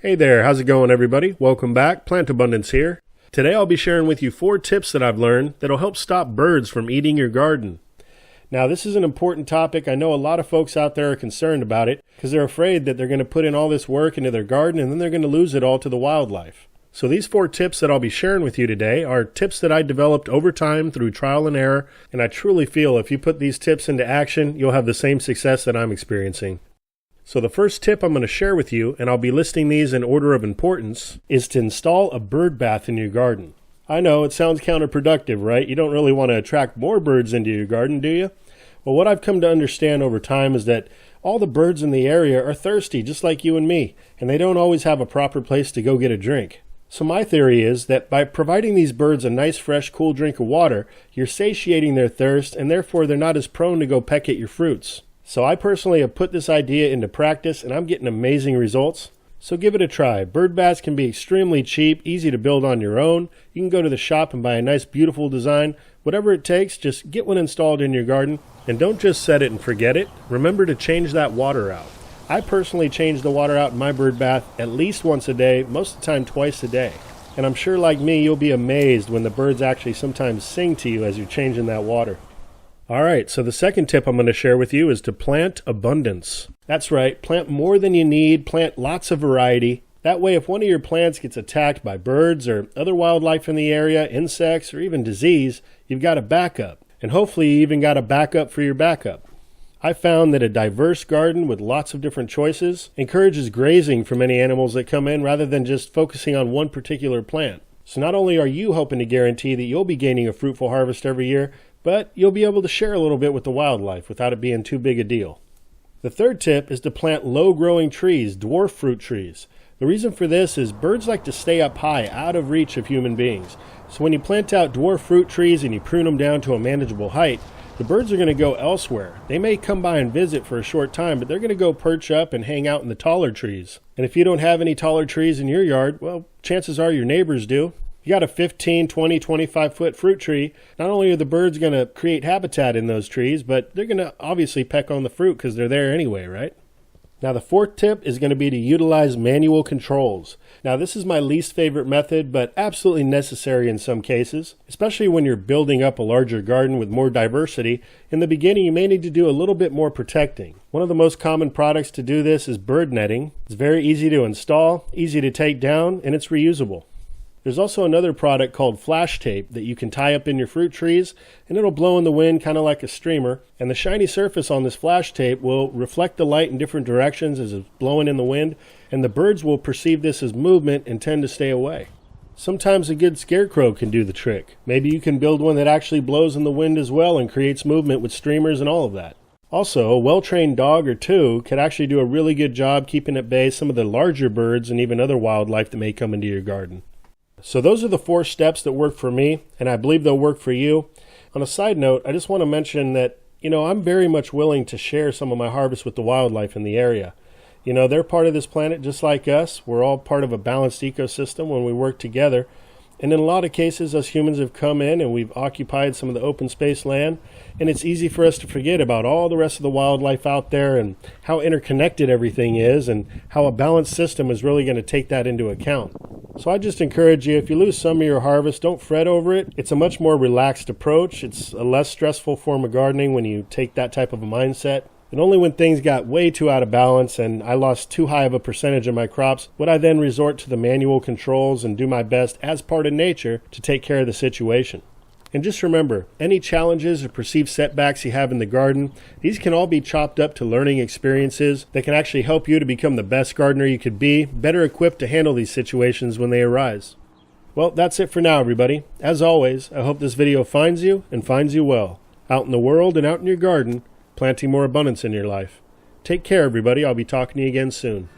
Hey there, how's it going everybody? Welcome back, Plant Abundance here. Today I'll be sharing with you 4 tips that I've learned that'll help stop birds from eating your garden. Now this is an important topic. I know a lot of folks out there are concerned about it because they're afraid that they're going to put in all this work into their garden and then they're going to lose it all to the wildlife. So these 4 tips that I'll be sharing with you today are tips that I developed over time through trial and error, and I truly feel if you put these tips into action, you'll have the same success that I'm experiencing. So the first tip I'm going to share with you, and I'll be listing these in order of importance, is to install a bird bath in your garden. I know it sounds counterproductive, right? You don't really want to attract more birds into your garden, do you? Well, what I've come to understand over time is that all the birds in the area are thirsty, just like you and me, and they don't always have a proper place to go get a drink. So my theory is that by providing these birds a nice, fresh, cool drink of water, you're satiating their thirst, and therefore they're not as prone to go peck at your fruits. So I personally have put this idea into practice and I'm getting amazing results. So give it a try. Bird baths can be extremely cheap, easy to build on your own. You can go to the shop and buy a nice beautiful design. Whatever it takes, just get one installed in your garden. And don't just set it and forget it. Remember to change that water out. I personally change the water out in my bird bath at least once a day, most of the time twice a day. And I'm sure like me, you'll be amazed when the birds actually sometimes sing to you as you're changing that water. Alright, so the second tip I'm going to share with you is to plant abundance. That's right, plant more than you need, plant lots of variety. That way if one of your plants gets attacked by birds or other wildlife in the area, insects, or even disease, you've got a backup. And hopefully you even got a backup for your backup. I found that a diverse garden with lots of different choices encourages grazing for many animals that come in rather than just focusing on one particular plant. So not only are you hoping to guarantee that you'll be gaining a fruitful harvest every year, but you'll be able to share a little bit with the wildlife without it being too big a deal. The third tip is to plant low-growing trees, dwarf fruit trees. The reason for this is birds like to stay up high, out of reach of human beings. So when you plant out dwarf fruit trees and you prune them down to a manageable height, the birds are going to go elsewhere. They may come by and visit for a short time, but they're going to go perch up and hang out in the taller trees. And if you don't have any taller trees in your yard, well, chances are your neighbors do. You got a 15, 20, 25-foot fruit tree, not only are the birds going to create habitat in those trees, but they're going to obviously peck on the fruit because they're there anyway, right? Now the fourth tip is going to be to utilize manual controls. Now this is my least favorite method, but absolutely necessary in some cases, especially when you're building up a larger garden with more diversity. In the beginning, you may need to do a little bit more protecting. One of the most common products to do this is bird netting. It's very easy to install, easy to take down, and it's reusable. There's also another product called flash tape that you can tie up in your fruit trees and it'll blow in the wind kind of like a streamer, and the shiny surface on this flash tape will reflect the light in different directions as it's blowing in the wind, and the birds will perceive this as movement and tend to stay away. Sometimes a good scarecrow can do the trick. Maybe you can build one that actually blows in the wind as well and creates movement with streamers and all of that. Also, a well-trained dog or two could actually do a really good job keeping at bay some of the larger birds and even other wildlife that may come into your garden. So those are the 4 steps that work for me, and I believe they'll work for you. On a side note, I just want to mention that, I'm very much willing to share some of my harvest with the wildlife in the area. They're part of this planet just like us. We're all part of a balanced ecosystem when we work together. And in a lot of cases, us humans have come in and we've occupied some of the open space land, and it's easy for us to forget about all the rest of the wildlife out there and how interconnected everything is and how a balanced system is really going to take that into account. So I just encourage you, if you lose some of your harvest, don't fret over it. It's a much more relaxed approach. It's a less stressful form of gardening when you take that type of a mindset. And only when things got way too out of balance and I lost too high of a percentage of my crops would I then resort to the manual controls and do my best as part of nature to take care of the situation. And just remember, any challenges or perceived setbacks you have in the garden, these can all be chopped up to learning experiences that can actually help you to become the best gardener you could be, better equipped to handle these situations when they arise. Well, that's it for now, everybody. As always, I hope this video finds you and finds you well, out in the world and out in your garden, planting more abundance in your life. Take care, everybody. I'll be talking to you again soon.